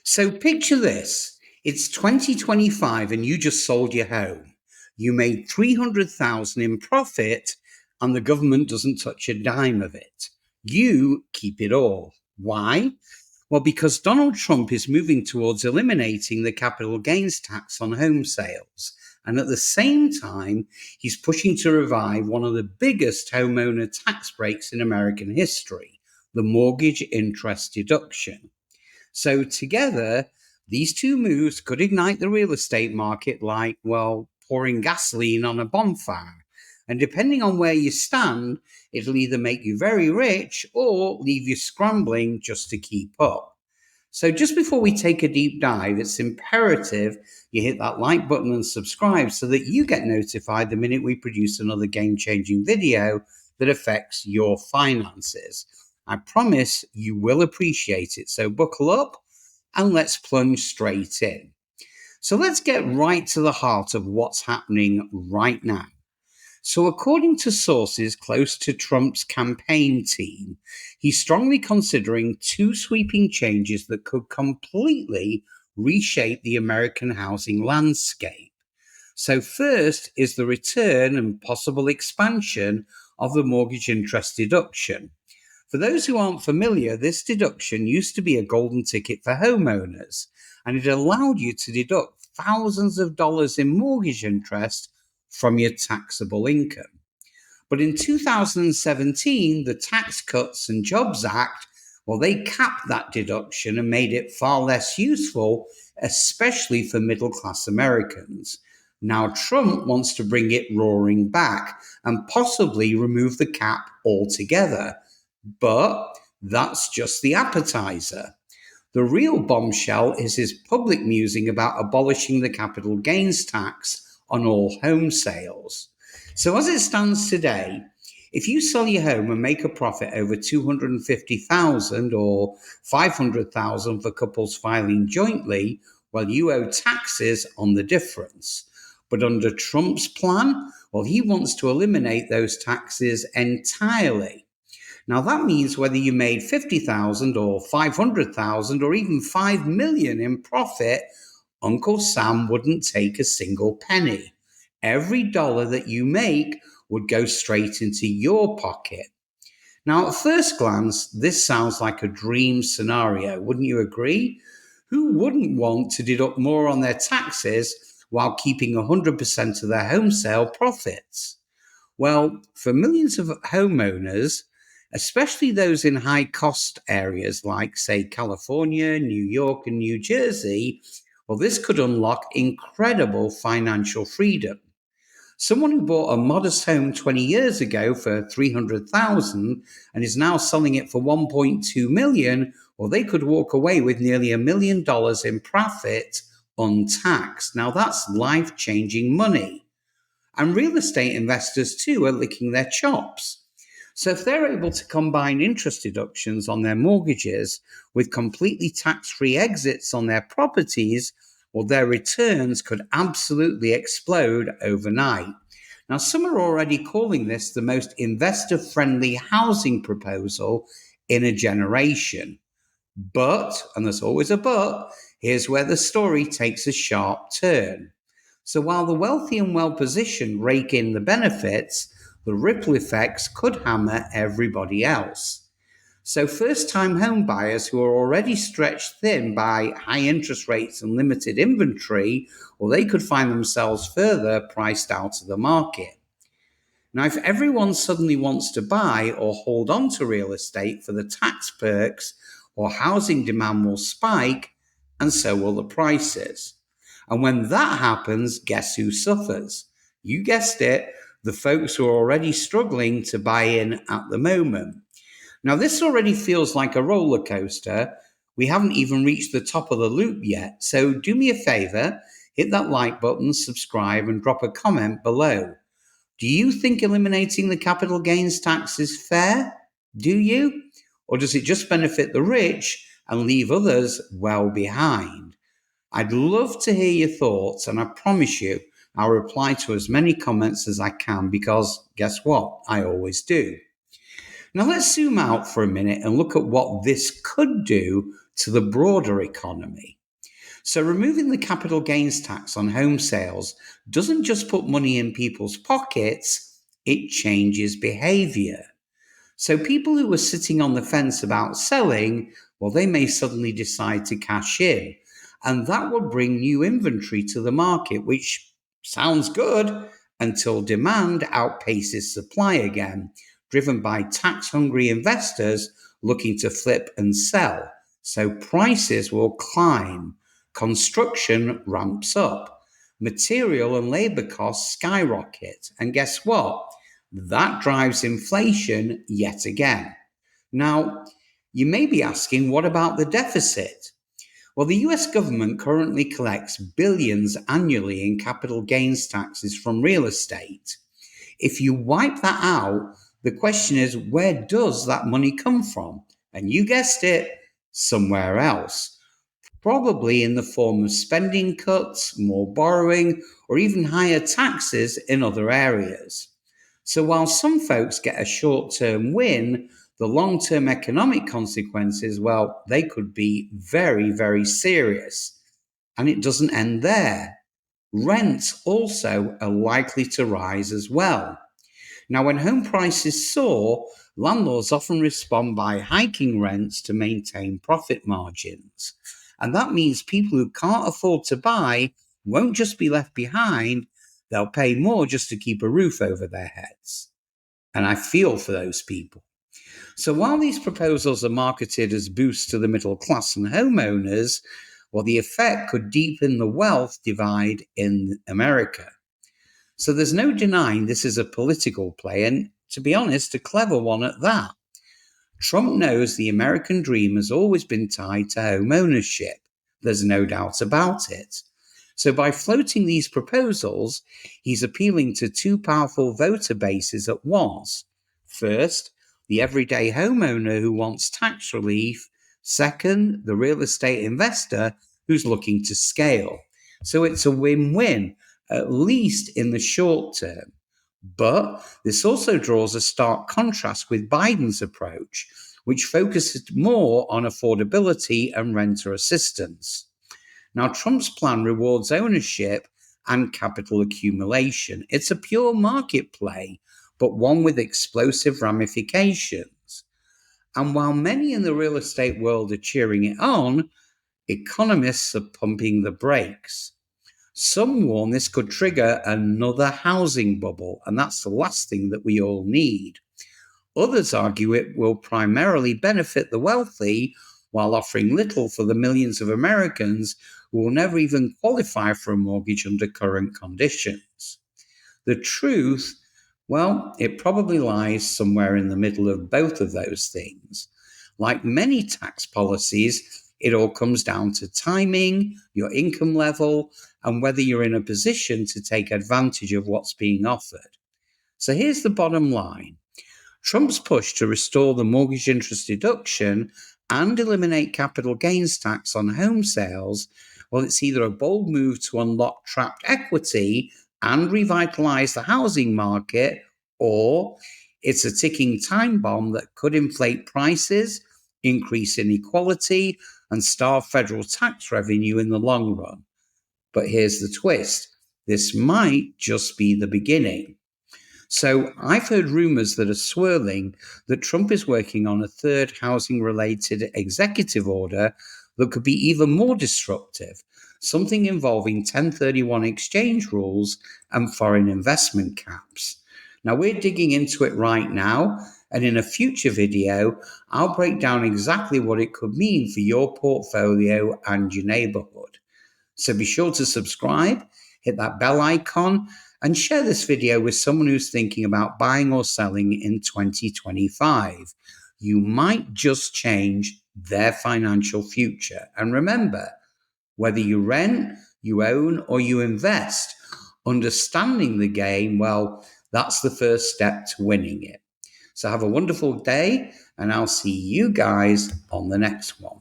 So picture this. It's 2025 and you just sold your home. You made 300,000 in profit and the government doesn't touch a dime of it. You keep it all. Why? Well, because Donald Trump is moving towards eliminating the capital gains tax on home sales. And at the same time, he's pushing to revive one of the biggest homeowner tax breaks in American history, the mortgage interest deduction. So together, these two moves could ignite the real estate market like, well, pouring gasoline on a bonfire. And depending on where you stand, it'll either make you very rich or leave you scrambling just to keep up. So just before we take a deep dive, it's imperative you hit that like button and subscribe so that you get notified the minute we produce another game-changing video that affects your finances. I promise you will appreciate it. So buckle up and let's plunge straight in. So let's get right to the heart of what's happening right now. So according to sources close to Trump's campaign team, he's strongly considering two sweeping changes that could completely reshape the American housing landscape. So first is the return and possible expansion of the mortgage interest deduction. For those who aren't familiar, this deduction used to be a golden ticket for homeowners, and it allowed you to deduct thousands of dollars in mortgage interest from your taxable income. But in 2017, the Tax Cuts and Jobs Act, well, they capped that deduction and made it far less useful, especially for middle-class Americans. Now, Trump wants to bring it roaring back and possibly remove the cap altogether. But that's just the appetizer. The real bombshell is his public musing about abolishing the capital gains tax on all home sales. So as it stands today, if you sell your home and make a profit over $250,000 or $500,000 for couples filing jointly, well, you owe taxes on the difference. But under Trump's plan, well, he wants to eliminate those taxes entirely. Now that means whether you made 50,000 or 500,000 or even 5 million in profit, Uncle Sam wouldn't take a single penny. Every dollar that you make would go straight into your pocket. Now, at first glance, this sounds like a dream scenario, wouldn't you agree? Who wouldn't want to deduct more on their taxes while keeping 100% of their home sale profits? Well, for millions of homeowners, especially those in high-cost areas like, say, California, New York, and New Jersey, well, this could unlock incredible financial freedom. Someone who bought a modest home 20 years ago for $300,000 and is now selling it for $1.2 million, well, they could walk away with nearly $1 million in profit untaxed. Now, that's life-changing money. And real estate investors, too, are licking their chops. So if they're able to combine interest deductions on their mortgages with completely tax-free exits on their properties, well, their returns could absolutely explode overnight. Now, some are already calling this the most investor-friendly housing proposal in a generation. But, and there's always a but, here's where the story takes a sharp turn. So while the wealthy and well-positioned rake in the benefits, the ripple effects could hammer everybody else. So first-time home buyers who are already stretched thin by high interest rates and limited inventory, well, they could find themselves further priced out of the market. Now, if everyone suddenly wants to buy or hold on to real estate for the tax perks, or housing demand will spike, and so will the prices. And when that happens, guess who suffers? You guessed it, the folks who are already struggling to buy in at the moment. Now, this already feels like a roller coaster. We haven't even reached the top of the loop yet. So do me a favor, hit that like button, subscribe, and drop a comment below. Do you think eliminating the capital gains tax is fair? Do you? Or does it just benefit the rich and leave others well behind? I'd love to hear your thoughts, and I promise you, I'll reply to as many comments as I can because guess what? I always do. Now let's zoom out for a minute and look at what this could do to the broader economy. So removing the capital gains tax on home sales doesn't just put money in people's pockets, it changes behavior. So people who were sitting on the fence about selling, well, they may suddenly decide to cash in. And that will bring new inventory to the market, which sounds good until demand outpaces supply again, driven by tax-hungry investors looking to flip and sell. So prices will climb. Construction ramps up. Material and labor costs skyrocket. And guess what? That drives inflation yet again. Now, you may be asking, what about the deficit? Well, the US government currently collects billions annually in capital gains taxes from real estate. If you wipe that out, the question is, where does that money come from? And you guessed it, somewhere else. Probably in the form of spending cuts, more borrowing, or even higher taxes in other areas. So while some folks get a short-term win, the long-term economic consequences, well, they could be very, very serious. And it doesn't end there. Rents also are likely to rise as well. Now, when home prices soar, landlords often respond by hiking rents to maintain profit margins. And that means people who can't afford to buy won't just be left behind, they'll pay more just to keep a roof over their heads. And I feel for those people. So while these proposals are marketed as boosts to the middle class and homeowners, well, the effect could deepen the wealth divide in America. So there's no denying this is a political play, and to be honest, a clever one at that. Trump knows the American dream has always been tied to home ownership. There's no doubt about it. So by floating these proposals, he's appealing to two powerful voter bases at once. First, the everyday homeowner who wants tax relief. Second, the real estate investor who's looking to scale. So it's a win-win, at least in the short term. But this also draws a stark contrast with Biden's approach, which focuses more on affordability and renter assistance. Now, Trump's plan rewards ownership and capital accumulation. It's a pure market play, but one with explosive ramifications. And while many in the real estate world are cheering it on, economists are pumping the brakes. Some warn this could trigger another housing bubble, and that's the last thing that we all need. Others argue it will primarily benefit the wealthy while offering little for the millions of Americans who will never even qualify for a mortgage under current conditions. The truth, well, it probably lies somewhere in the middle of both of those things. Like many tax policies, it all comes down to timing, your income level, and whether you're in a position to take advantage of what's being offered. So here's the bottom line. Trump's push to restore the mortgage interest deduction and eliminate capital gains tax on home sales, well, it's either a bold move to unlock trapped equity and revitalize the housing market, or it's a ticking time bomb that could inflate prices, increase inequality, and starve federal tax revenue in the long run. But here's the twist. This might just be the beginning. So I've heard rumors that are swirling that Trump is working on a third housing-related executive order that could be even more disruptive, something involving 1031 exchange rules and foreign investment caps. Now, we're digging into it right now, and in a future video, I'll break down exactly what it could mean for your portfolio and your neighborhood. So be sure to subscribe, hit that bell icon, and share this video with someone who's thinking about buying or selling in 2025. You might just change their financial future. And remember, whether you rent, you own, or you invest, understanding the game, well, that's the first step to winning it. So have a wonderful day, and I'll see you guys on the next one.